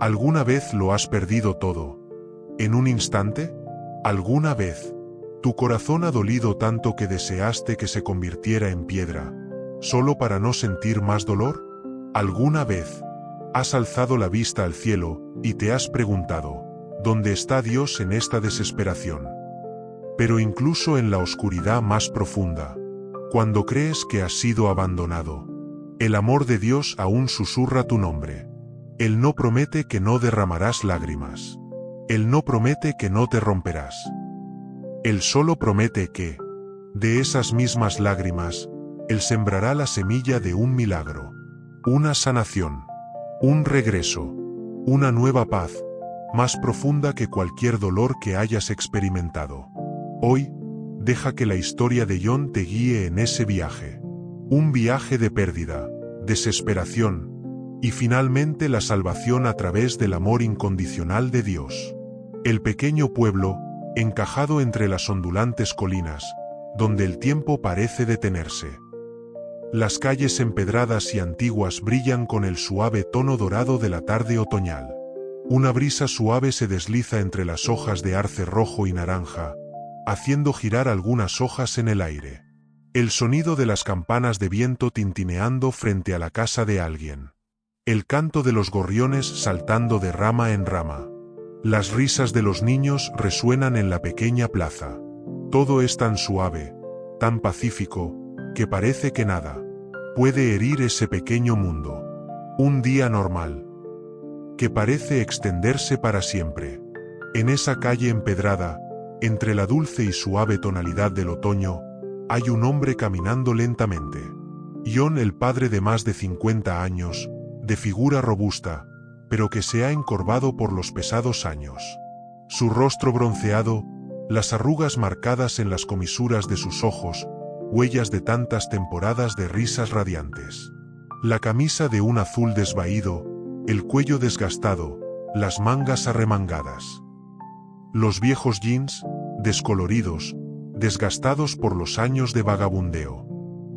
¿Alguna vez lo has perdido todo? ¿En un instante? ¿Alguna vez tu corazón ha dolido tanto que deseaste que se convirtiera en piedra, solo para no sentir más dolor? ¿Alguna vez has alzado la vista al cielo y te has preguntado, ¿dónde está Dios en esta desesperación? Pero incluso en la oscuridad más profunda, cuando crees que has sido abandonado, el amor de Dios aún susurra tu nombre. Él no promete que no derramarás lágrimas. Él no promete que no te romperás. Él solo promete que, de esas mismas lágrimas, Él sembrará la semilla de un milagro, una sanación, un regreso, una nueva paz, más profunda que cualquier dolor que hayas experimentado. Hoy, deja que la historia de John te guíe en ese viaje. Un viaje de pérdida, desesperación, y finalmente la salvación a través del amor incondicional de Dios. El pequeño pueblo, encajado entre las ondulantes colinas, donde el tiempo parece detenerse. Las calles empedradas y antiguas brillan con el suave tono dorado de la tarde otoñal. Una brisa suave se desliza entre las hojas de arce rojo y naranja, haciendo girar algunas hojas en el aire. El sonido de las campanas de viento tintineando frente a la casa de alguien. El canto de los gorriones saltando de rama en rama. Las risas de los niños resuenan en la pequeña plaza. Todo es tan suave, tan pacífico, que parece que nada puede herir ese pequeño mundo. Un día normal, que parece extenderse para siempre. En esa calle empedrada, entre la dulce y suave tonalidad del otoño, hay un hombre caminando lentamente. John, el padre de más de 50 años, de figura robusta, pero que se ha encorvado por los pesados años. Su rostro bronceado, las arrugas marcadas en las comisuras de sus ojos, huellas de tantas temporadas de risas radiantes. La camisa de un azul desvaído, el cuello desgastado, las mangas arremangadas. Los viejos jeans, descoloridos, desgastados por los años de vagabundeo.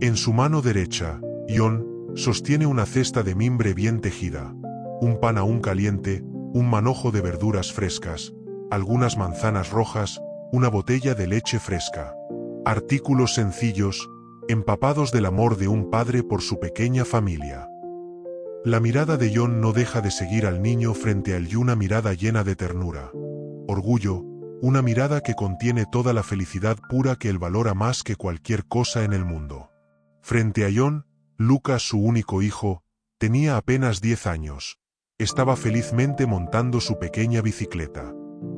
En su mano derecha, John sostiene una cesta de mimbre bien tejida, un pan aún caliente, un manojo de verduras frescas, algunas manzanas rojas, una botella de leche fresca. Artículos sencillos, empapados del amor de un padre por su pequeña familia. La mirada de John no deja de seguir al niño frente a él, y una mirada llena de ternura, orgullo, una mirada que contiene toda la felicidad pura que él valora más que cualquier cosa en el mundo. Frente a John, Lucas, su único hijo, tenía apenas 10 años. Estaba felizmente montando su pequeña bicicleta.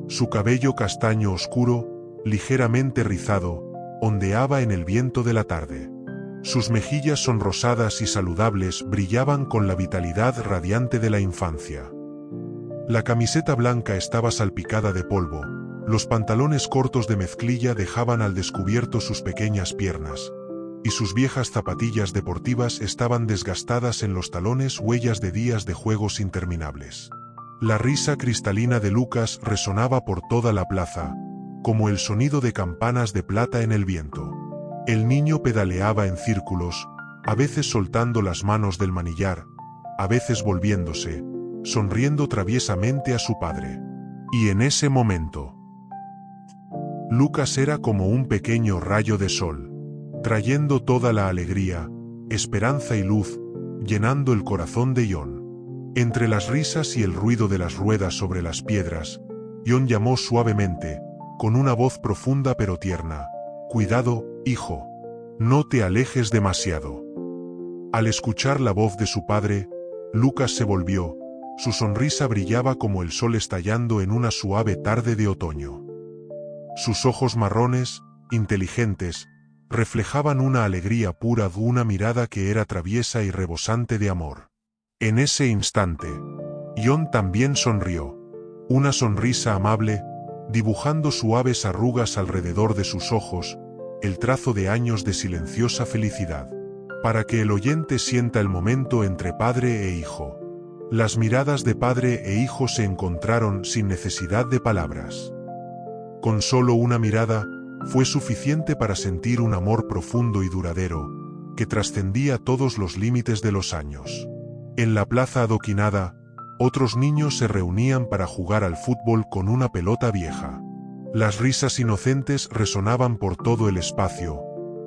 Su cabello castaño oscuro, ligeramente rizado, ondeaba en el viento de la tarde. Sus mejillas sonrosadas y saludables brillaban con la vitalidad radiante de la infancia. La camiseta blanca estaba salpicada de polvo, los pantalones cortos de mezclilla dejaban al descubierto sus pequeñas piernas, y sus viejas zapatillas deportivas estaban desgastadas en los talones, huellas de días de juegos interminables. La risa cristalina de Lucas resonaba por toda la plaza, como el sonido de campanas de plata en el viento. El niño pedaleaba en círculos, a veces soltando las manos del manillar, a veces volviéndose, sonriendo traviesamente a su padre. Y en ese momento, Lucas era como un pequeño rayo de sol, trayendo toda la alegría, esperanza y luz, llenando el corazón de John. Entre las risas y el ruido de las ruedas sobre las piedras, John llamó suavemente, con una voz profunda pero tierna: «Cuidado, hijo. No te alejes demasiado». Al escuchar la voz de su padre, Lucas se volvió, su sonrisa brillaba como el sol estallando en una suave tarde de otoño. Sus ojos marrones, inteligentes, reflejaban una alegría pura, una mirada que era traviesa y rebosante de amor. En ese instante, John también sonrió, una sonrisa amable, dibujando suaves arrugas alrededor de sus ojos, el trazo de años de silenciosa felicidad. Para que el oyente sienta el momento entre padre e hijo. Las miradas de padre e hijo se encontraron sin necesidad de palabras. Con solo una mirada, fue suficiente para sentir un amor profundo y duradero, que trascendía todos los límites de los años. En la plaza adoquinada, Otros niños se reunían para jugar al fútbol con una pelota vieja. Las risas inocentes resonaban por todo el espacio,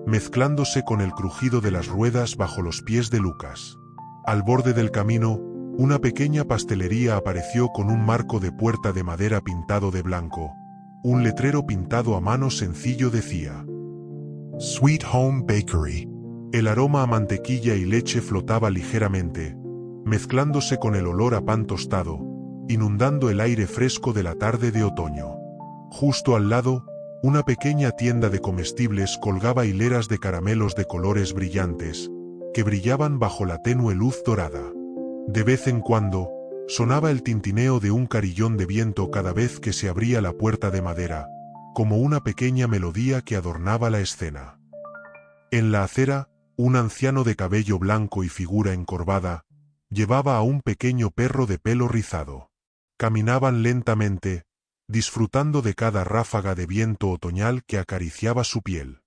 mezclándose con el crujido de las ruedas bajo los pies de Lucas. Al borde del camino, una pequeña pastelería apareció con un marco de puerta de madera pintado de blanco. Un letrero pintado a mano sencillo decía: Sweet Home Bakery. El aroma a mantequilla y leche flotaba ligeramente, mezclándose con el olor a pan tostado, inundando el aire fresco de la tarde de otoño. Justo al lado, una pequeña tienda de comestibles colgaba hileras de caramelos de colores brillantes, que brillaban bajo la tenue luz dorada. De vez en cuando, sonaba el tintineo de un carillón de viento cada vez que se abría la puerta de madera, como una pequeña melodía que adornaba la escena. En la acera, un anciano de cabello blanco y figura encorvada, llevaba a un pequeño perro de pelo rizado. Caminaban lentamente, disfrutando de cada ráfaga de viento otoñal que acariciaba su piel.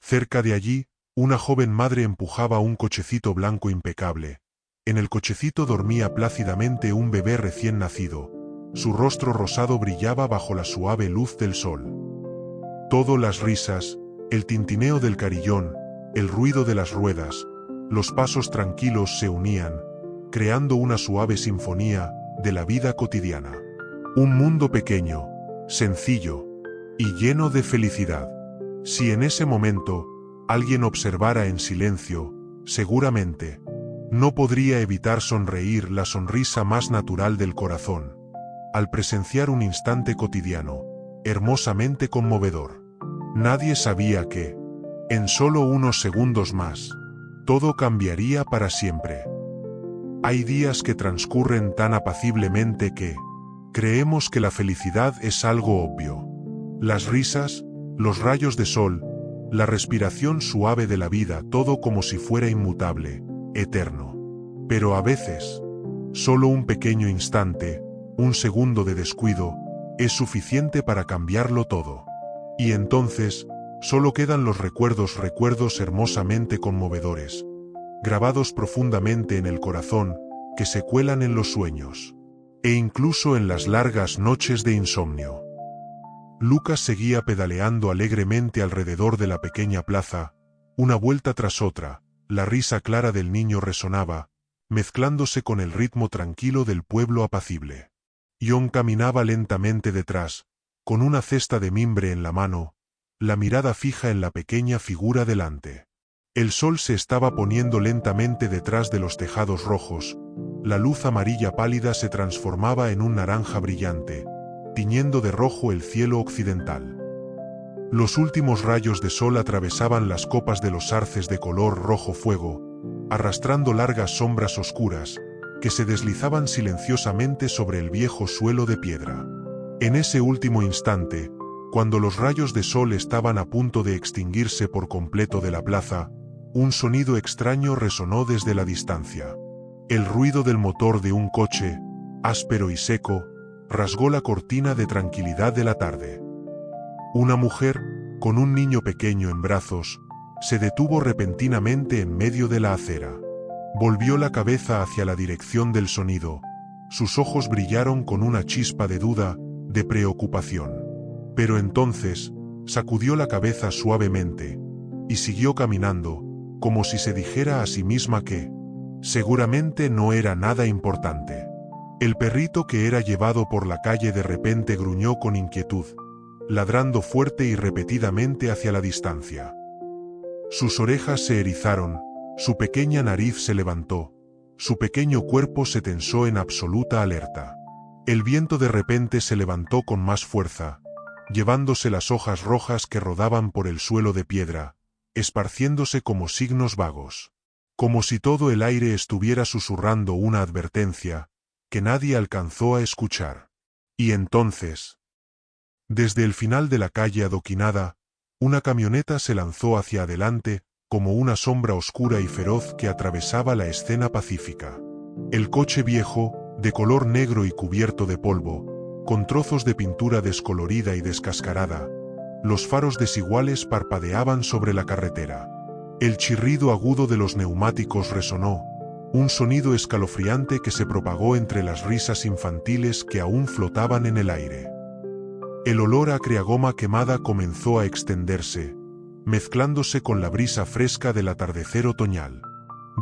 Cerca de allí, una joven madre empujaba un cochecito blanco impecable. En el cochecito dormía plácidamente un bebé recién nacido. Su rostro rosado brillaba bajo la suave luz del sol. Todo las risas, el tintineo del carillón, el ruido de las ruedas, los pasos tranquilos se unían, creando una suave sinfonía de la vida cotidiana. Un mundo pequeño, sencillo y lleno de felicidad. Si en ese momento alguien observara en silencio, seguramente no podría evitar sonreír, la sonrisa más natural del corazón, al presenciar un instante cotidiano, hermosamente conmovedor. Nadie sabía que, en solo unos segundos más, todo cambiaría para siempre. Hay días que transcurren tan apaciblemente que creemos que la felicidad es algo obvio. Las risas, los rayos de sol, la respiración suave de la vida, todo como si fuera inmutable, eterno. Pero a veces, solo un pequeño instante, un segundo de descuido, es suficiente para cambiarlo todo. Y entonces, solo quedan los recuerdos hermosamente conmovedores, grabados profundamente en el corazón, que se cuelan en los sueños, e incluso en las largas noches de insomnio. Lucas seguía pedaleando alegremente alrededor de la pequeña plaza, una vuelta tras otra. La risa clara del niño resonaba, mezclándose con el ritmo tranquilo del pueblo apacible. John caminaba lentamente detrás, con una cesta de mimbre en la mano, la mirada fija en la pequeña figura delante. El sol se estaba poniendo lentamente detrás de los tejados rojos, la luz amarilla pálida se transformaba en un naranja brillante, tiñendo de rojo el cielo occidental. Los últimos rayos de sol atravesaban las copas de los arces de color rojo fuego, arrastrando largas sombras oscuras, que se deslizaban silenciosamente sobre el viejo suelo de piedra. En ese último instante, cuando los rayos de sol estaban a punto de extinguirse por completo de la plaza, un sonido extraño resonó desde la distancia. El ruido del motor de un coche, áspero y seco, rasgó la cortina de tranquilidad de la tarde. Una mujer, con un niño pequeño en brazos, se detuvo repentinamente en medio de la acera. Volvió la cabeza hacia la dirección del sonido. Sus ojos brillaron con una chispa de duda, de preocupación. Pero entonces, sacudió la cabeza suavemente, y siguió caminando, como si se dijera a sí misma que, seguramente no era nada importante. El perrito que era llevado por la calle de repente gruñó con inquietud, ladrando fuerte y repetidamente hacia la distancia. Sus orejas se erizaron, su pequeña nariz se levantó, su pequeño cuerpo se tensó en absoluta alerta. El viento de repente se levantó con más fuerza, llevándose las hojas rojas que rodaban por el suelo de piedra, esparciéndose como signos vagos. Como si todo el aire estuviera susurrando una advertencia, que nadie alcanzó a escuchar. Y entonces, desde el final de la calle adoquinada, una camioneta se lanzó hacia adelante, como una sombra oscura y feroz que atravesaba la escena pacífica. El coche viejo, de color negro y cubierto de polvo, con trozos de pintura descolorida y descascarada, los faros desiguales parpadeaban sobre la carretera. El chirrido agudo de los neumáticos resonó, un sonido escalofriante que se propagó entre las risas infantiles que aún flotaban en el aire. El olor a creagoma quemada comenzó a extenderse, mezclándose con la brisa fresca del atardecer otoñal.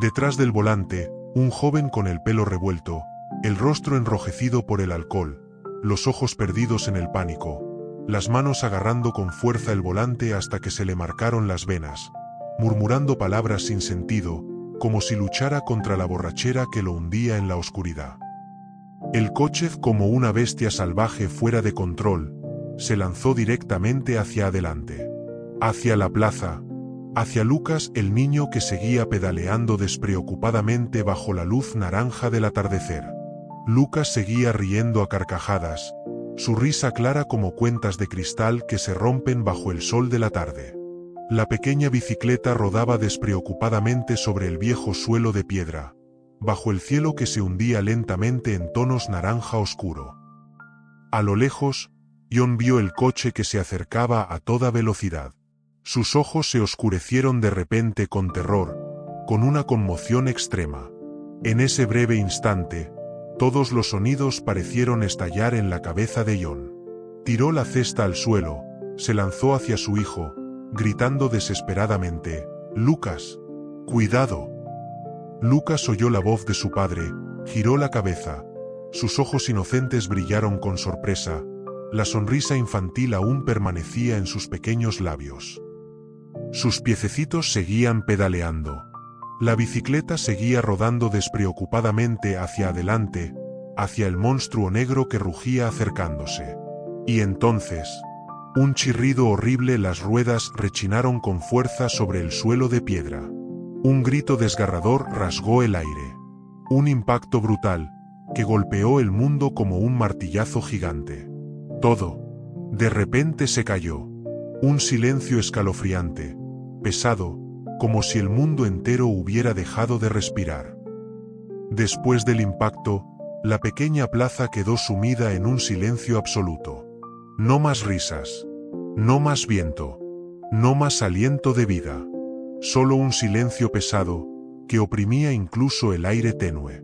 Detrás del volante, un joven con el pelo revuelto, el rostro enrojecido por el alcohol, los ojos perdidos en el pánico, las manos agarrando con fuerza el volante hasta que se le marcaron las venas, murmurando palabras sin sentido, como si luchara contra la borrachera que lo hundía en la oscuridad. El coche, como una bestia salvaje fuera de control, se lanzó directamente hacia adelante. Hacia la plaza, hacia Lucas, el niño que seguía pedaleando despreocupadamente bajo la luz naranja del atardecer. Lucas seguía riendo a carcajadas, su risa clara como cuentas de cristal que se rompen bajo el sol de la tarde. La pequeña bicicleta rodaba despreocupadamente sobre el viejo suelo de piedra, bajo el cielo que se hundía lentamente en tonos naranja oscuro. A lo lejos, John vio el coche que se acercaba a toda velocidad. Sus ojos se oscurecieron de repente con terror, con una conmoción extrema. En ese breve instante, todos los sonidos parecieron estallar en la cabeza de John. Tiró la cesta al suelo, se lanzó hacia su hijo, gritando desesperadamente: «¡Lucas! ¡Cuidado!». Lucas oyó la voz de su padre, giró la cabeza. Sus ojos inocentes brillaron con sorpresa, la sonrisa infantil aún permanecía en sus pequeños labios. Sus piececitos seguían pedaleando. La bicicleta seguía rodando despreocupadamente hacia adelante, hacia el monstruo negro que rugía acercándose. Y entonces, un chirrido horrible, las ruedas rechinaron con fuerza sobre el suelo de piedra. Un grito desgarrador rasgó el aire. Un impacto brutal, que golpeó el mundo como un martillazo gigante. Todo, de repente, se cayó. Un silencio escalofriante, pesado, como si el mundo entero hubiera dejado de respirar. Después del impacto, la pequeña plaza quedó sumida en un silencio absoluto. No más risas, no más viento, no más aliento de vida. Solo un silencio pesado, que oprimía incluso el aire tenue.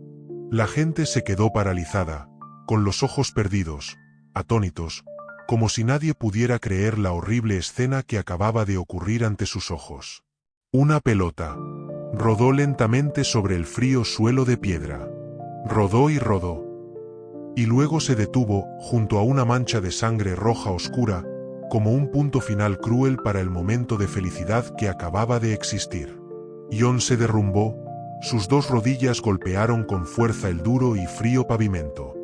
La gente se quedó paralizada, con los ojos perdidos, atónitos, como si nadie pudiera creer la horrible escena que acababa de ocurrir ante sus ojos. Una pelota rodó lentamente sobre el frío suelo de piedra. Rodó y rodó. Y luego se detuvo, junto a una mancha de sangre roja oscura, como un punto final cruel para el momento de felicidad que acababa de existir. John se derrumbó, sus dos rodillas golpearon con fuerza el duro y frío pavimento.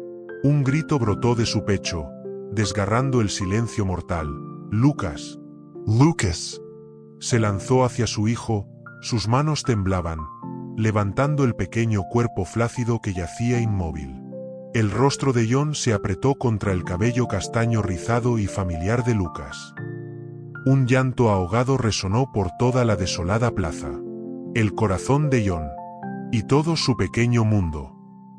Un grito brotó de su pecho, desgarrando el silencio mortal. «¡Lucas! ¡Lucas!». Se lanzó hacia su hijo, sus manos temblaban, levantando el pequeño cuerpo flácido que yacía inmóvil. El rostro de John se apretó contra el cabello castaño rizado y familiar de Lucas. Un llanto ahogado resonó por toda la desolada plaza. El corazón de John, y todo su pequeño mundo,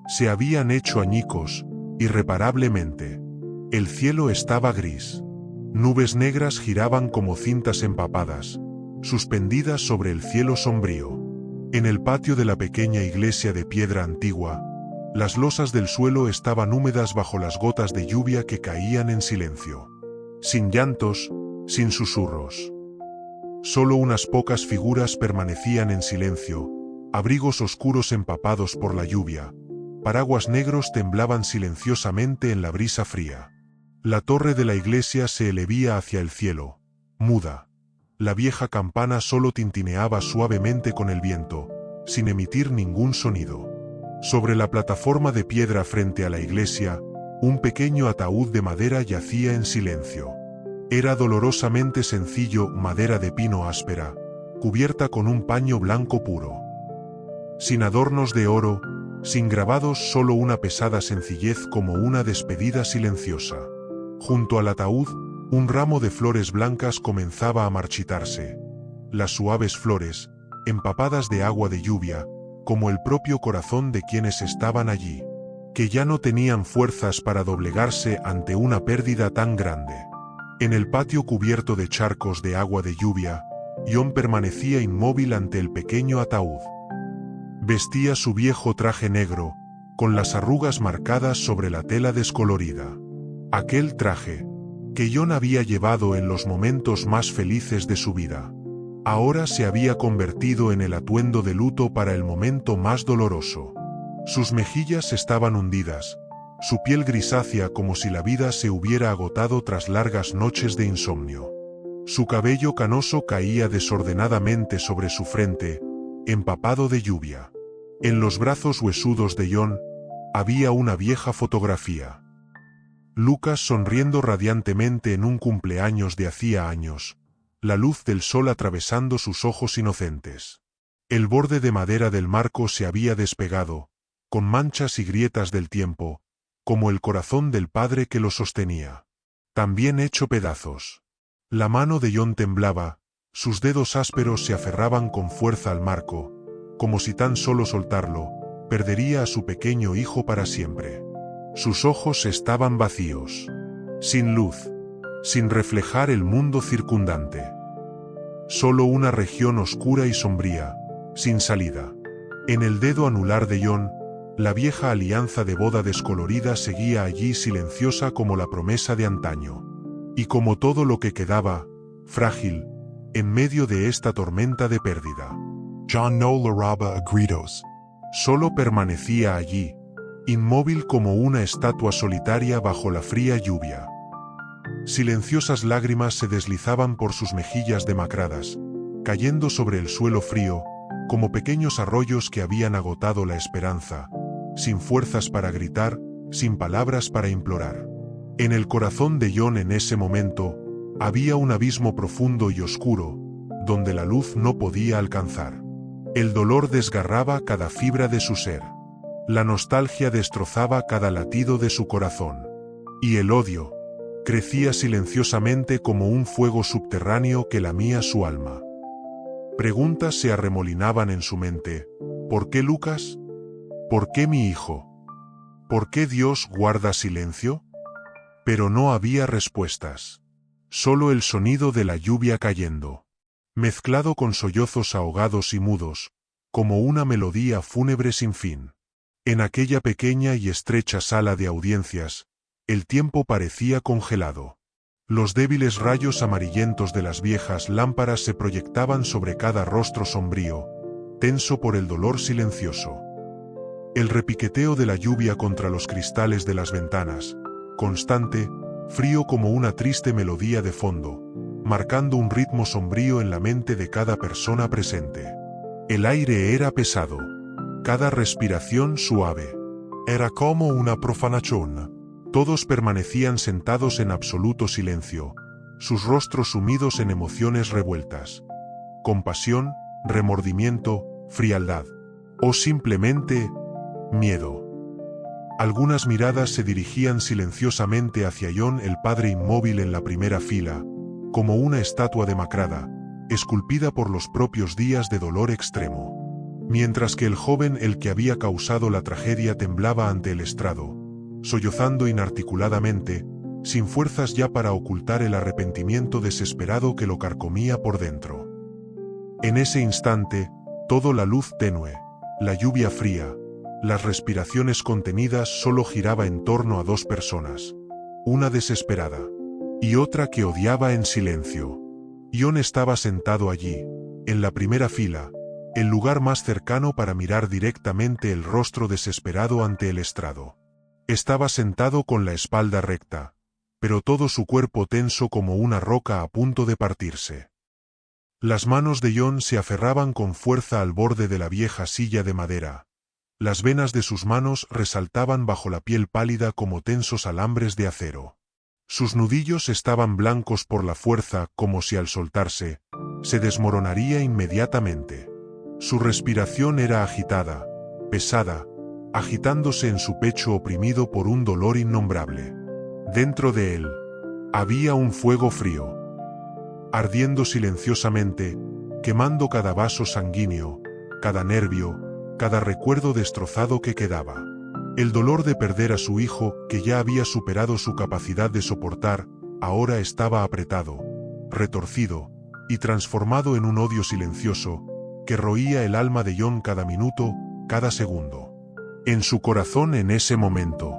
se habían hecho añicos, irreparablemente. El cielo estaba gris. Nubes negras giraban como cintas empapadas, suspendidas sobre el cielo sombrío. En el patio de la pequeña iglesia de piedra antigua, las losas del suelo estaban húmedas bajo las gotas de lluvia que caían en silencio. Sin llantos, sin susurros. Solo unas pocas figuras permanecían en silencio, abrigos oscuros empapados por la lluvia, paraguas negros temblaban silenciosamente en la brisa fría. La torre de la iglesia se elevía hacia el cielo, muda. La vieja campana solo tintineaba suavemente con el viento, sin emitir ningún sonido. Sobre la plataforma de piedra frente a la iglesia, un pequeño ataúd de madera yacía en silencio. Era dolorosamente sencillo, madera de pino áspera, cubierta con un paño blanco puro. Sin adornos de oro, sin grabados, solo una pesada sencillez como una despedida silenciosa. Junto al ataúd, un ramo de flores blancas comenzaba a marchitarse. Las suaves flores, empapadas de agua de lluvia, como el propio corazón de quienes estaban allí, que ya no tenían fuerzas para doblegarse ante una pérdida tan grande. En el patio cubierto de charcos de agua de lluvia, John permanecía inmóvil ante el pequeño ataúd. Vestía su viejo traje negro, con las arrugas marcadas sobre la tela descolorida. Aquel traje, que Jon había llevado en los momentos más felices de su vida, ahora se había convertido en el atuendo de luto para el momento más doloroso. Sus mejillas estaban hundidas, su piel grisácea como si la vida se hubiera agotado tras largas noches de insomnio. Su cabello canoso caía desordenadamente sobre su frente, empapado de lluvia. En los brazos huesudos de Jon había una vieja fotografía. Lucas sonriendo radiantemente en un cumpleaños de hacía años, la luz del sol atravesando sus ojos inocentes. El borde de madera del marco se había despegado, con manchas y grietas del tiempo, como el corazón del padre que lo sostenía. También hecho pedazos. La mano de Jon temblaba, sus dedos ásperos se aferraban con fuerza al marco, como si tan solo soltarlo, perdería a su pequeño hijo para siempre. Sus ojos estaban vacíos, sin luz, sin reflejar el mundo circundante. Solo una región oscura y sombría, sin salida. En el dedo anular de Jon, la vieja alianza de boda descolorida seguía allí silenciosa como la promesa de antaño. Y como todo lo que quedaba, frágil, en medio de esta tormenta de pérdida. Jon no lograba a gritos. Solo permanecía allí, inmóvil como una estatua solitaria bajo la fría lluvia. Silenciosas lágrimas se deslizaban por sus mejillas demacradas, cayendo sobre el suelo frío, como pequeños arroyos que habían agotado la esperanza, sin fuerzas para gritar, sin palabras para implorar. En el corazón de Jon en ese momento, había un abismo profundo y oscuro, donde la luz no podía alcanzar. El dolor desgarraba cada fibra de su ser. La nostalgia destrozaba cada latido de su corazón. Y el odio crecía silenciosamente como un fuego subterráneo que lamía su alma. Preguntas se arremolinaban en su mente. ¿Por qué Lucas? ¿Por qué mi hijo? ¿Por qué Dios guarda silencio? Pero no había respuestas. Solo el sonido de la lluvia cayendo, mezclado con sollozos ahogados y mudos, como una melodía fúnebre sin fin. En aquella pequeña y estrecha sala de audiencias, el tiempo parecía congelado. Los débiles rayos amarillentos de las viejas lámparas se proyectaban sobre cada rostro sombrío, tenso por el dolor silencioso. El repiqueteo de la lluvia contra los cristales de las ventanas, constante, frío como una triste melodía de fondo, marcando un ritmo sombrío en la mente de cada persona presente. El aire era pesado, cada respiración suave. Era como una profanación. Todos permanecían sentados en absoluto silencio, sus rostros sumidos en emociones revueltas. Compasión, remordimiento, frialdad. O simplemente, miedo. Algunas miradas se dirigían silenciosamente hacia Jon, el padre inmóvil en la primera fila, como una estatua demacrada, esculpida por los propios días de dolor extremo. Mientras que el joven, el que había causado la tragedia, temblaba ante el estrado, sollozando inarticuladamente, sin fuerzas ya para ocultar el arrepentimiento desesperado que lo carcomía por dentro. En ese instante, todo, la luz tenue, la lluvia fría, las respiraciones contenidas, solo giraba en torno a dos personas, una desesperada y otra que odiaba en silencio. Jon estaba sentado allí, en la primera fila, el lugar más cercano para mirar directamente el rostro desesperado ante el estrado. Estaba sentado con la espalda recta, pero todo su cuerpo tenso como una roca a punto de partirse. Las manos de Jon se aferraban con fuerza al borde de la vieja silla de madera. Las venas de sus manos resaltaban bajo la piel pálida como tensos alambres de acero. Sus nudillos estaban blancos por la fuerza, como si al soltarse, se desmoronaría inmediatamente. Su respiración era agitada, pesada, agitándose en su pecho oprimido por un dolor innombrable. Dentro de él, había un fuego frío, ardiendo silenciosamente, quemando cada vaso sanguíneo, cada nervio, cada recuerdo destrozado que quedaba. El dolor de perder a su hijo, que ya había superado su capacidad de soportar, ahora estaba apretado, retorcido, y transformado en un odio silencioso, que roía el alma de Jon cada minuto, cada segundo. En su corazón en ese momento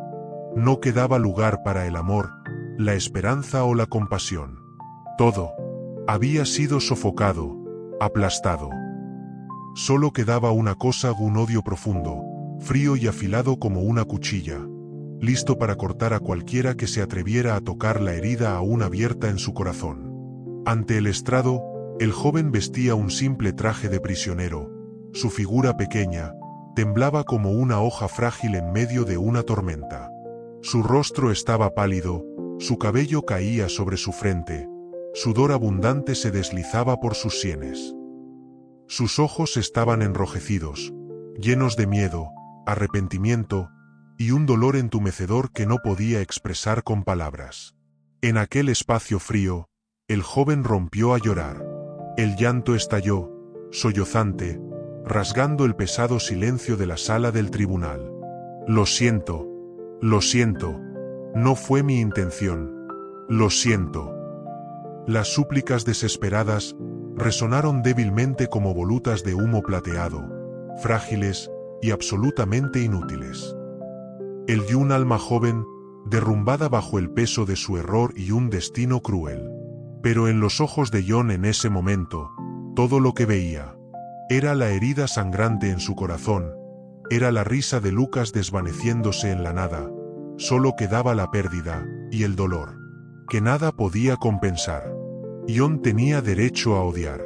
no quedaba lugar para el amor, la esperanza o la compasión. Todo había sido sofocado, aplastado. Solo quedaba una cosa, un odio profundo, frío y afilado como una cuchilla, listo para cortar a cualquiera que se atreviera a tocar la herida aún abierta en su corazón. Ante el estrado, el joven vestía un simple traje de prisionero. Su figura pequeña temblaba como una hoja frágil en medio de una tormenta. Su rostro estaba pálido, su cabello caía sobre su frente, sudor abundante se deslizaba por sus sienes. Sus ojos estaban enrojecidos, llenos de miedo, arrepentimiento y un dolor entumecedor que no podía expresar con palabras. En aquel espacio frío, el joven rompió a llorar. El llanto estalló, sollozante, rasgando el pesado silencio de la sala del tribunal. Lo siento, no fue mi intención. Lo siento. Las súplicas desesperadas resonaron débilmente como volutas de humo plateado, frágiles y absolutamente inútiles. El de un alma joven, derrumbada bajo el peso de su error y un destino cruel. Pero en los ojos de John en ese momento, todo lo que veía era la herida sangrante en su corazón, era la risa de Lucas desvaneciéndose en la nada, solo quedaba la pérdida y el dolor, que nada podía compensar. John tenía derecho a odiar,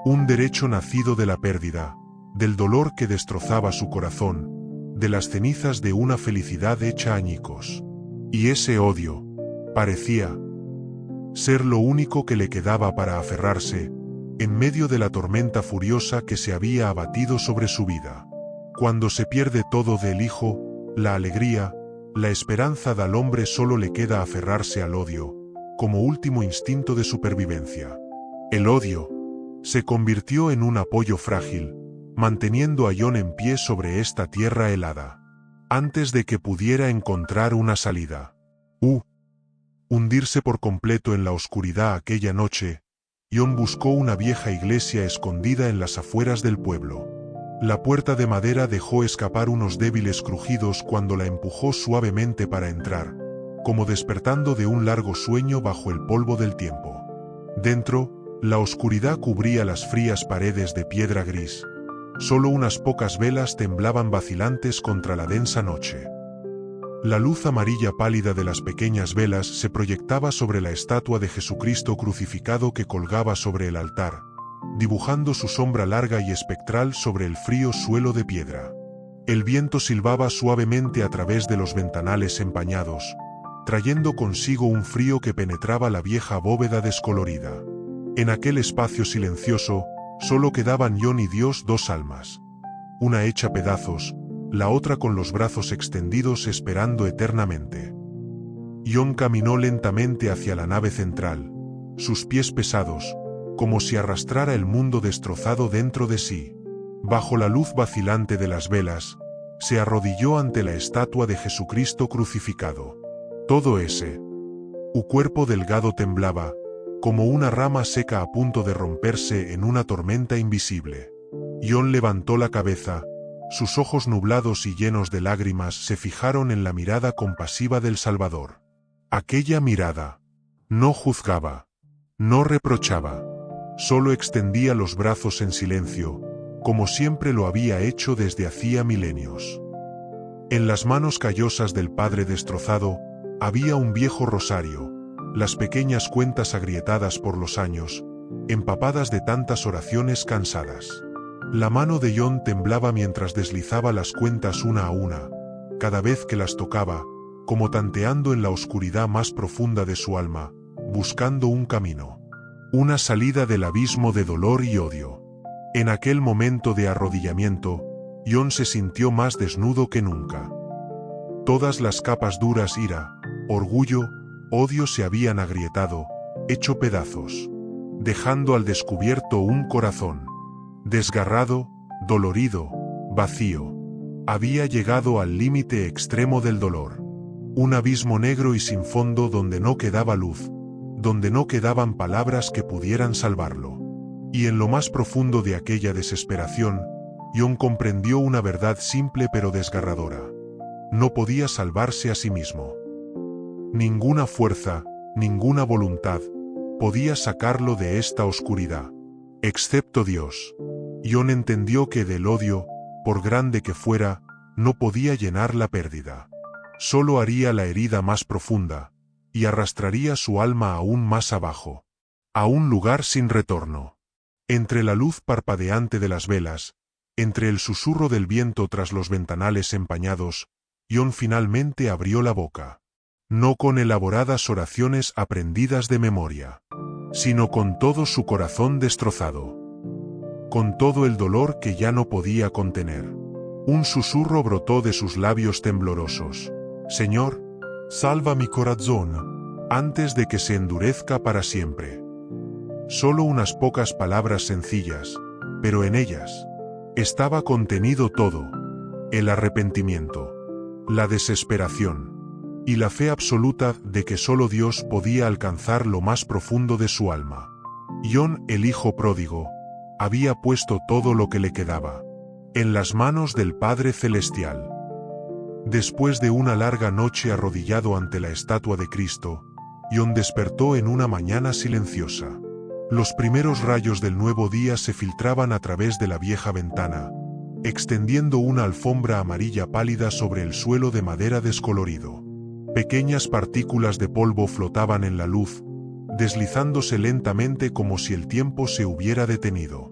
un derecho nacido de la pérdida, del dolor que destrozaba su corazón, de las cenizas de una felicidad hecha añicos. Y ese odio parecía ser lo único que le quedaba para aferrarse, en medio de la tormenta furiosa que se había abatido sobre su vida. Cuando se pierde todo del hijo, la alegría, la esperanza del hombre, solo le queda aferrarse al odio, como último instinto de supervivencia. El odio se convirtió en un apoyo frágil, manteniendo a John en pie sobre esta tierra helada, antes de que pudiera encontrar una salida. Hundirse por completo en la oscuridad aquella noche, John buscó una vieja iglesia escondida en las afueras del pueblo. La puerta de madera dejó escapar unos débiles crujidos cuando la empujó suavemente para entrar, como despertando de un largo sueño bajo el polvo del tiempo. Dentro, la oscuridad cubría las frías paredes de piedra gris. Solo unas pocas velas temblaban vacilantes contra la densa noche. La luz amarilla pálida de las pequeñas velas se proyectaba sobre la estatua de Jesucristo crucificado que colgaba sobre el altar, dibujando su sombra larga y espectral sobre el frío suelo de piedra. El viento silbaba suavemente a través de los ventanales empañados, trayendo consigo un frío que penetraba la vieja bóveda descolorida. En aquel espacio silencioso, solo quedaban John y Dios, dos almas. Una hecha pedazos, la otra con los brazos extendidos esperando eternamente. John caminó lentamente hacia la nave central, sus pies pesados, como si arrastrara el mundo destrozado dentro de sí. Bajo la luz vacilante de las velas, se arrodilló ante la estatua de Jesucristo crucificado. Todo ese cuerpo delgado temblaba, como una rama seca a punto de romperse en una tormenta invisible. John levantó la cabeza. Sus ojos nublados y llenos de lágrimas se fijaron en la mirada compasiva del Salvador. Aquella mirada no juzgaba, no reprochaba, solo extendía los brazos en silencio, como siempre lo había hecho desde hacía milenios. En las manos callosas del Padre destrozado, había un viejo rosario, las pequeñas cuentas agrietadas por los años, empapadas de tantas oraciones cansadas. La mano de John temblaba mientras deslizaba las cuentas una a una, cada vez que las tocaba, como tanteando en la oscuridad más profunda de su alma, buscando un camino, una salida del abismo de dolor y odio. En aquel momento de arrodillamiento, John se sintió más desnudo que nunca. Todas las capas duras, ira, orgullo, odio se habían agrietado, hecho pedazos, dejando al descubierto un corazón desgarrado, dolorido, vacío. Había llegado al límite extremo del dolor. Un abismo negro y sin fondo donde no quedaba luz, donde no quedaban palabras que pudieran salvarlo. Y en lo más profundo de aquella desesperación, Jon comprendió una verdad simple pero desgarradora. No podía salvarse a sí mismo. Ninguna fuerza, ninguna voluntad, podía sacarlo de esta oscuridad, excepto Dios. Jon entendió que del odio, por grande que fuera, no podía llenar la pérdida. Solo haría la herida más profunda, y arrastraría su alma aún más abajo, a un lugar sin retorno. Entre la luz parpadeante de las velas, entre el susurro del viento tras los ventanales empañados, Jon finalmente abrió la boca. No con elaboradas oraciones aprendidas de memoria, sino con todo su corazón destrozado. Con todo el dolor que ya no podía contener. Un susurro brotó de sus labios temblorosos. Señor, Salva mi corazón. antes de que se endurezca para siempre. Solo unas pocas palabras sencillas, pero en ellas estaba contenido todo: el arrepentimiento, la desesperación y la fe absoluta de que solo Dios podía alcanzar lo más profundo de su alma. Jon, el hijo pródigo, había puesto todo lo que le quedaba en las manos del Padre Celestial. Después de una larga noche arrodillado ante la estatua de Cristo, Jon despertó en una mañana silenciosa. Los primeros rayos del nuevo día se filtraban a través de la vieja ventana, extendiendo una alfombra amarilla pálida sobre el suelo de madera descolorido. Pequeñas partículas de polvo flotaban en la luz, deslizándose lentamente como si el tiempo se hubiera detenido.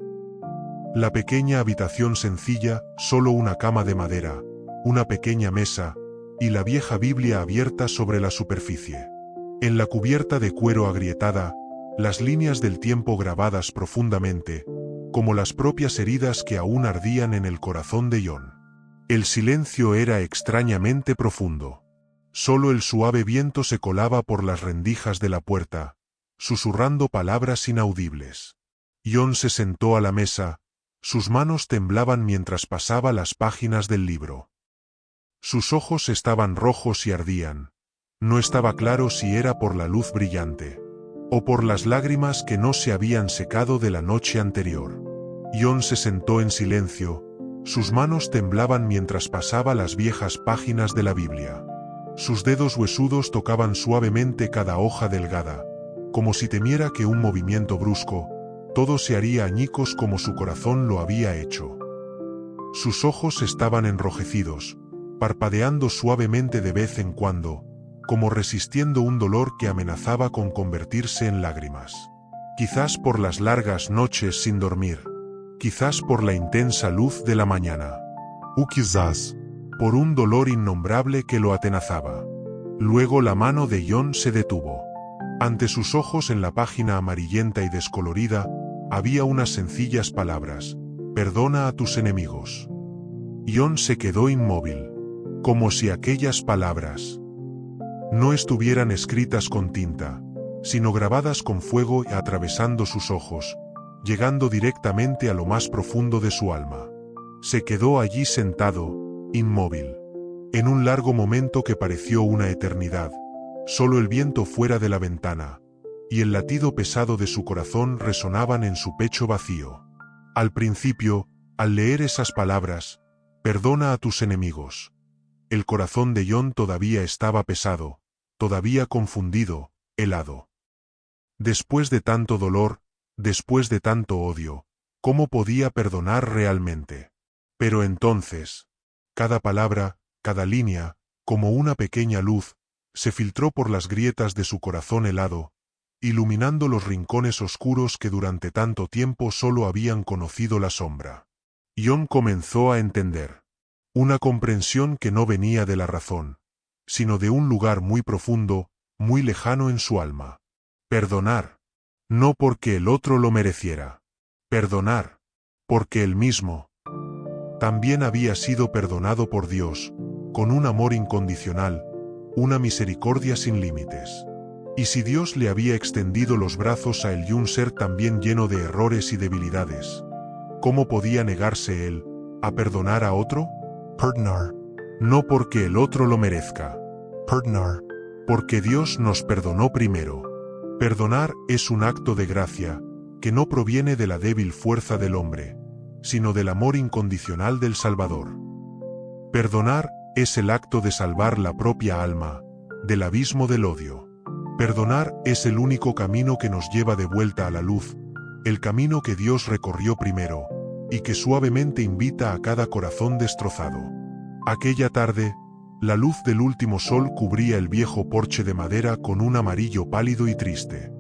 La pequeña habitación sencilla, solo una cama de madera, una pequeña mesa, y la vieja Biblia abierta sobre la superficie. En la cubierta de cuero agrietada, las líneas del tiempo grabadas profundamente, como las propias heridas que aún ardían en el corazón de Jon. El silencio era extrañamente profundo. Solo el suave viento se colaba por las rendijas de la puerta, susurrando palabras inaudibles. Jon se sentó a la mesa, sus manos temblaban mientras pasaba las páginas del libro. Sus ojos estaban rojos y ardían. No estaba claro si era por la luz brillante, o por las lágrimas que no se habían secado de la noche anterior. Jon se sentó en silencio, sus manos temblaban mientras pasaba las viejas páginas de la Biblia. Sus dedos huesudos tocaban suavemente cada hoja delgada, como si temiera que un movimiento brusco, todo se haría añicos como su corazón lo había hecho. Sus ojos estaban enrojecidos, parpadeando suavemente de vez en cuando, como resistiendo un dolor que amenazaba con convertirse en lágrimas. Quizás por las largas noches sin dormir, quizás por la intensa luz de la mañana, O quizás, por un dolor innombrable que lo atenazaba. Luego la mano de Jon se detuvo. Ante sus ojos en la página amarillenta y descolorida, había unas sencillas palabras: perdona a tus enemigos. Jon se quedó inmóvil, como si aquellas palabras no estuvieran escritas con tinta, sino grabadas con fuego y atravesando sus ojos, llegando directamente a lo más profundo de su alma. Se quedó allí sentado, inmóvil. En un largo momento que pareció una eternidad, solo el viento fuera de la ventana, y el latido pesado de su corazón resonaban en su pecho vacío. Al principio, al leer esas palabras, perdona a tus enemigos, el corazón de Jon todavía estaba pesado, todavía confundido, helado. Después de tanto dolor, después de tanto odio, ¿cómo podía perdonar realmente? Pero entonces, cada palabra, cada línea, como una pequeña luz, se filtró por las grietas de su corazón helado, iluminando los rincones oscuros que durante tanto tiempo solo habían conocido la sombra. Jon comenzó a entender. Una comprensión que no venía de la razón, sino de un lugar muy profundo, muy lejano en su alma. Perdonar. No porque el otro lo mereciera. Perdonar. Porque él mismo también había sido perdonado por Dios, con un amor incondicional, una misericordia sin límites. Y si Dios le había extendido los brazos a él y un ser también lleno de errores y debilidades, ¿cómo podía negarse él a perdonar a otro? perdonar, No porque el otro lo merezca. perdonar, Porque Dios nos perdonó primero. Perdonar es un acto de gracia, que no proviene de la débil fuerza del hombre, sino del amor incondicional del Salvador. Perdonar es el acto de salvar la propia alma del abismo del odio. Perdonar es el único camino que nos lleva de vuelta a la luz, el camino que Dios recorrió primero, y que suavemente invita a cada corazón destrozado. Aquella tarde, la luz del último sol cubría el viejo porche de madera con un amarillo pálido y triste.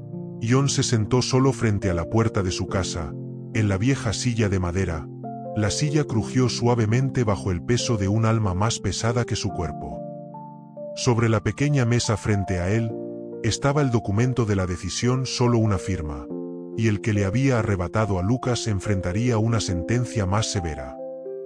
John se sentó solo frente a la puerta de su casa, en la vieja silla de madera. La silla crujió suavemente bajo el peso de un alma más pesada que su cuerpo. Sobre la pequeña mesa frente a él, estaba el documento de la decisión, solo una firma, y el que le había arrebatado a Lucas enfrentaría una sentencia más severa.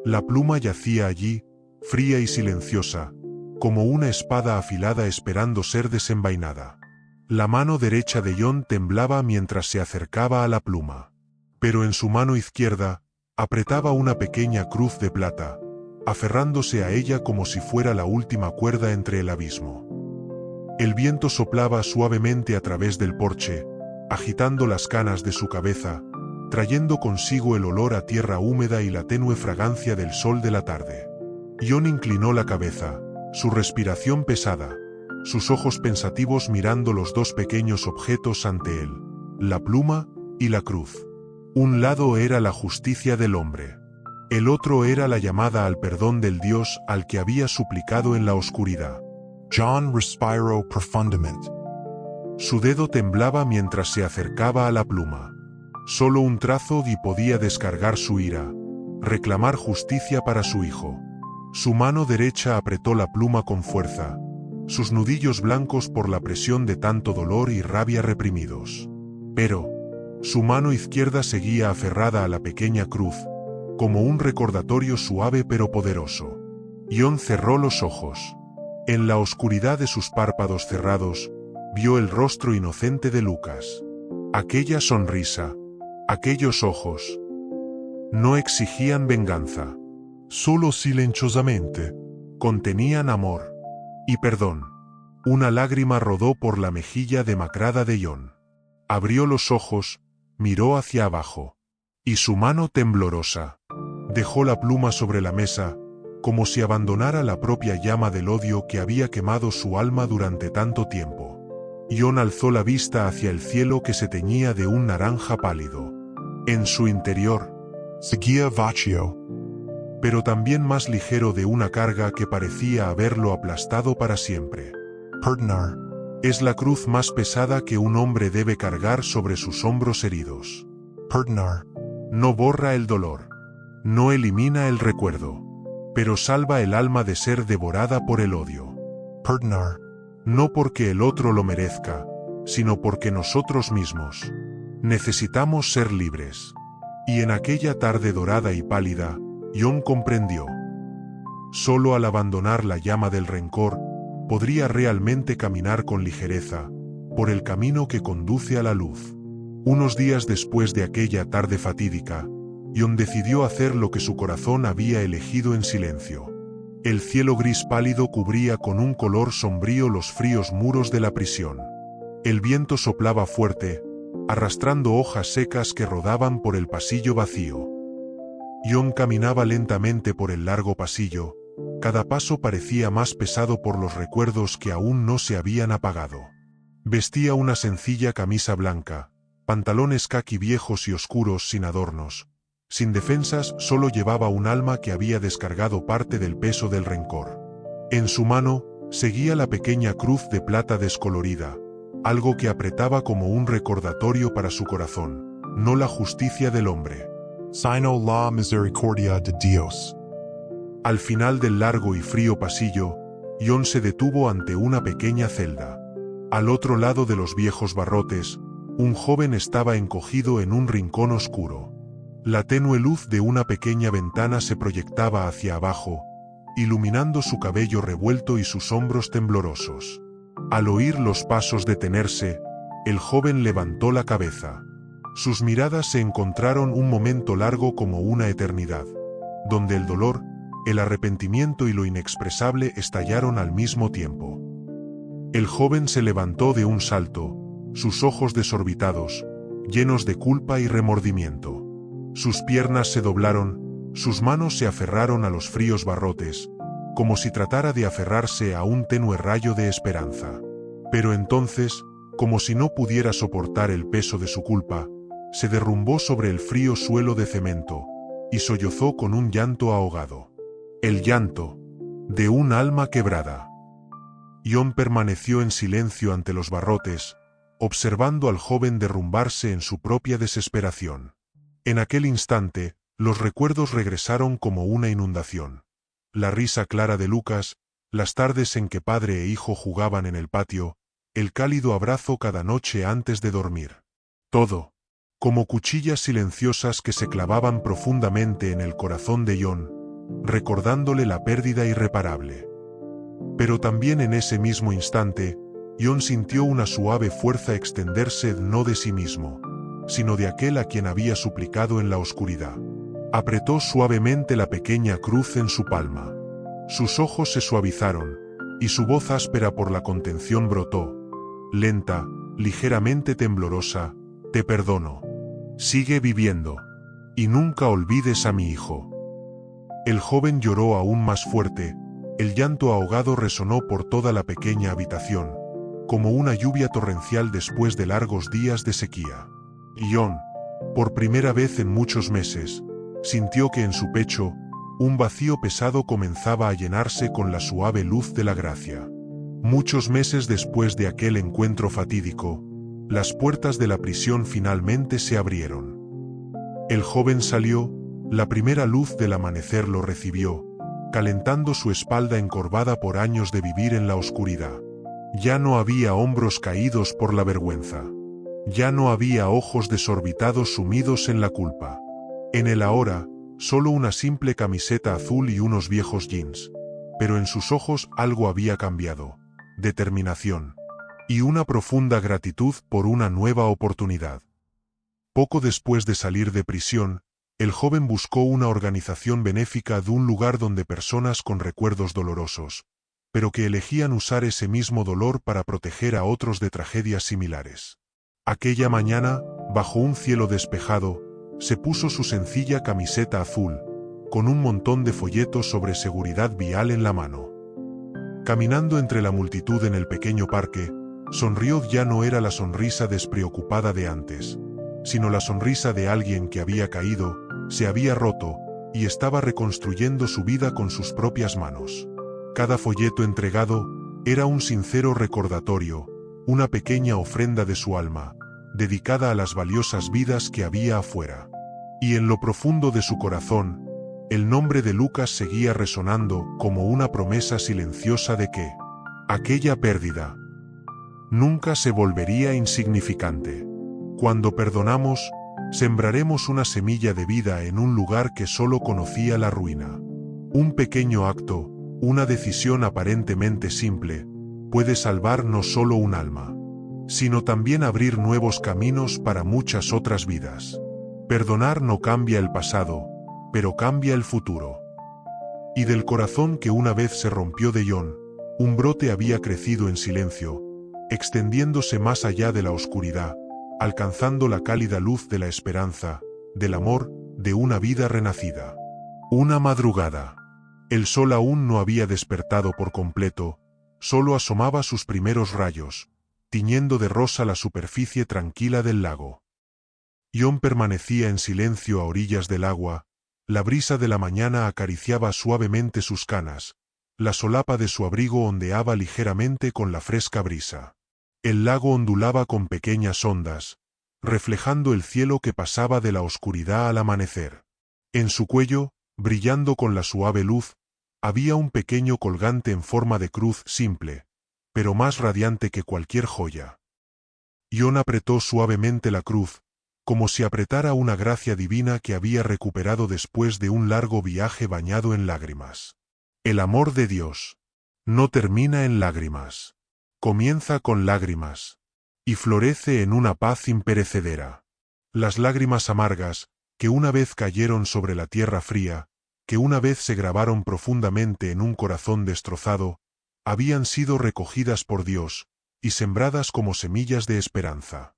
La pluma yacía allí, fría y silenciosa, como una espada afilada esperando ser desenvainada. La mano derecha de John temblaba mientras se acercaba a la pluma, pero en su mano izquierda, apretaba una pequeña cruz de plata, aferrándose a ella como si fuera la última cuerda entre el abismo. El viento soplaba suavemente a través del porche, agitando las canas de su cabeza, trayendo consigo el olor a tierra húmeda y la tenue fragancia del sol de la tarde. John inclinó la cabeza, su respiración pesada, sus ojos pensativos mirando los dos pequeños objetos ante él, la pluma y la cruz. Un lado era la justicia del hombre. El otro era la llamada al perdón del Dios al que había suplicado en la oscuridad. John respiró profundamente. Su dedo temblaba mientras se acercaba a la pluma. Solo un trazo y podía descargar su ira, reclamar justicia para su hijo. Su mano derecha apretó la pluma con fuerza, sus nudillos blancos por la presión de tanto dolor y rabia reprimidos. Pero su mano izquierda seguía aferrada a la pequeña cruz, como un recordatorio suave pero poderoso. John cerró los ojos. En la oscuridad de sus párpados cerrados, vio el rostro inocente de Lucas. Aquella sonrisa, aquellos ojos, no exigían venganza. Solo silenciosamente Contenían amor y perdón. Una lágrima rodó por la mejilla demacrada de John. Abrió los ojos, miró hacia abajo, y su mano temblorosa dejó la pluma sobre la mesa, como si abandonara la propia llama del odio que había quemado su alma durante tanto tiempo. John alzó la vista hacia el cielo que se teñía de un naranja pálido. En su interior, seguía vacío, pero también más ligero de una carga que parecía haberlo aplastado para siempre. Perdonar es la cruz más pesada que un hombre debe cargar sobre sus hombros heridos. Perdonar no borra el dolor, no elimina el recuerdo, pero salva el alma de ser devorada por el odio. Perdonar no porque el otro lo merezca, sino porque nosotros mismos necesitamos ser libres. Y en aquella tarde dorada y pálida, John comprendió. Solo al abandonar la llama del rencor, podría realmente caminar con ligereza, por el camino que conduce a la luz. Unos días después de aquella tarde fatídica, John decidió hacer lo que su corazón había elegido en silencio. El cielo gris pálido cubría con un color sombrío los fríos muros de la prisión. El viento soplaba fuerte, arrastrando hojas secas que rodaban por el pasillo vacío. John caminaba lentamente por el largo pasillo, cada paso parecía más pesado por los recuerdos que aún no se habían apagado. Vestía una sencilla camisa blanca, pantalones caqui viejos y oscuros sin adornos. Sin defensas, solo llevaba un alma que había descargado parte del peso del rencor. En su mano, seguía la pequeña cruz de plata descolorida, algo que apretaba como un recordatorio para su corazón, no la justicia del hombre, sino la misericordia de Dios. Al final del largo y frío pasillo, John se detuvo ante una pequeña celda. Al otro lado de los viejos barrotes, un joven estaba encogido en un rincón oscuro. La tenue luz de una pequeña ventana se proyectaba hacia abajo, iluminando su cabello revuelto y sus hombros temblorosos. Al oír los pasos detenerse, el joven levantó la cabeza. Sus miradas se encontraron un momento largo como una eternidad, donde el dolor, el arrepentimiento y lo inexpresable estallaron al mismo tiempo. El joven se levantó de un salto, sus ojos desorbitados, llenos de culpa y remordimiento. Sus piernas se doblaron, sus manos se aferraron a los fríos barrotes, como si tratara de aferrarse a un tenue rayo de esperanza. Pero entonces, como si no pudiera soportar el peso de su culpa, se derrumbó sobre el frío suelo de cemento, y sollozó con un llanto ahogado. El llanto de un alma quebrada. Jon permaneció en silencio ante los barrotes, observando al joven derrumbarse en su propia desesperación. En aquel instante, los recuerdos regresaron como una inundación. La risa clara de Lucas, las tardes en que padre e hijo jugaban en el patio, el cálido abrazo cada noche antes de dormir. Todo, como cuchillas silenciosas que se clavaban profundamente en el corazón de Jon, recordándole la pérdida irreparable. Pero también en ese mismo instante, Jon sintió una suave fuerza extenderse no de sí mismo, sino de aquel a quien había suplicado en la oscuridad. Apretó suavemente la pequeña cruz en su palma. Sus ojos se suavizaron, y su voz áspera por la contención brotó, lenta, ligeramente temblorosa: te perdono. Sigue viviendo. Y nunca olvides a mi hijo. El joven lloró aún más fuerte, el llanto ahogado resonó por toda la pequeña habitación, como una lluvia torrencial después de largos días de sequía. Y Jon, por primera vez en muchos meses, sintió que en su pecho, un vacío pesado comenzaba a llenarse con la suave luz de la gracia. Muchos meses después de aquel encuentro fatídico, las puertas de la prisión finalmente se abrieron. El joven salió, la primera luz del amanecer lo recibió, calentando su espalda encorvada por años de vivir en la oscuridad. Ya no había hombros caídos por la vergüenza. Ya no había ojos desorbitados sumidos en la culpa. En él ahora, solo una simple camiseta azul y unos viejos jeans. Pero en sus ojos algo había cambiado: determinación. Y una profunda gratitud por una nueva oportunidad. Poco después de salir de prisión, el joven buscó una organización benéfica de un lugar donde personas con recuerdos dolorosos, pero que elegían usar ese mismo dolor para proteger a otros de tragedias similares. Aquella mañana, bajo un cielo despejado, se puso su sencilla camiseta azul, con un montón de folletos sobre seguridad vial en la mano. Caminando entre la multitud en el pequeño parque, sonrió. Ya no era la sonrisa despreocupada de antes, sino la sonrisa de alguien que había caído, se había roto, y estaba reconstruyendo su vida con sus propias manos. Cada folleto entregado era un sincero recordatorio, una pequeña ofrenda de su alma, dedicada a las valiosas vidas que había afuera. Y en lo profundo de su corazón, el nombre de Lucas seguía resonando como una promesa silenciosa de que aquella pérdida nunca se volvería insignificante. Cuando perdonamos, sembraremos una semilla de vida en un lugar que solo conocía la ruina. Un pequeño acto, una decisión aparentemente simple, puede salvar no solo un alma, sino también abrir nuevos caminos para muchas otras vidas. Perdonar no cambia el pasado, pero cambia el futuro. Y del corazón que una vez se rompió de Jon, un brote había crecido en silencio, extendiéndose más allá de la oscuridad, alcanzando la cálida luz de la esperanza, del amor, de una vida renacida. Una madrugada. El sol aún no había despertado por completo, solo asomaba sus primeros rayos, tiñendo de rosa la superficie tranquila del lago. Jon permanecía en silencio a orillas del agua, la brisa de la mañana acariciaba suavemente sus canas, la solapa de su abrigo ondeaba ligeramente con la fresca brisa. El lago ondulaba con pequeñas ondas, reflejando el cielo que pasaba de la oscuridad al amanecer. En su cuello, brillando con la suave luz, había un pequeño colgante en forma de cruz simple, pero más radiante que cualquier joya. Jon apretó suavemente la cruz, como si apretara una gracia divina que había recuperado después de un largo viaje bañado en lágrimas. El amor de Dios no termina en lágrimas. Comienza con lágrimas, y florece en una paz imperecedera. Las lágrimas amargas, que una vez cayeron sobre la tierra fría, que una vez se grabaron profundamente en un corazón destrozado, habían sido recogidas por Dios, y sembradas como semillas de esperanza.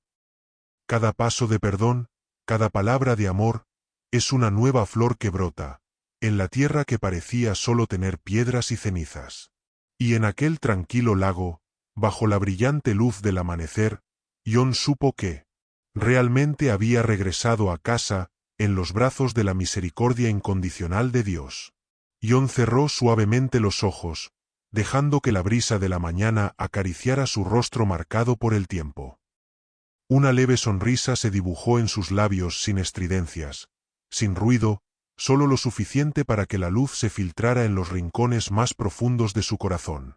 Cada paso de perdón, cada palabra de amor, Es una nueva flor que brota, en la tierra que parecía solo tener piedras y cenizas. Y en aquel tranquilo lago, bajo la brillante luz del amanecer, Jon supo que realmente había regresado a casa, en los brazos de la misericordia incondicional de Dios. Jon cerró suavemente los ojos, dejando que la brisa de la mañana acariciara su rostro marcado por el tiempo. Una leve sonrisa se dibujó en sus labios sin estridencias, sin ruido, solo lo suficiente para que la luz se filtrara en los rincones más profundos de su corazón.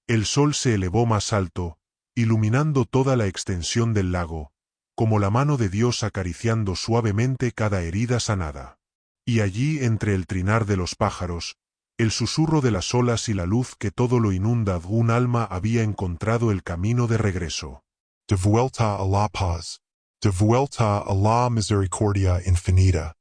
El sol se elevó más alto, iluminando toda la extensión del lago, como la mano de Dios acariciando suavemente cada herida sanada. Y allí, entre el trinar de los pájaros, el susurro de las olas y la luz que todo lo inunda, un alma había encontrado el camino de regreso. De vuelta a la paz. De vuelta a la misericordia infinita.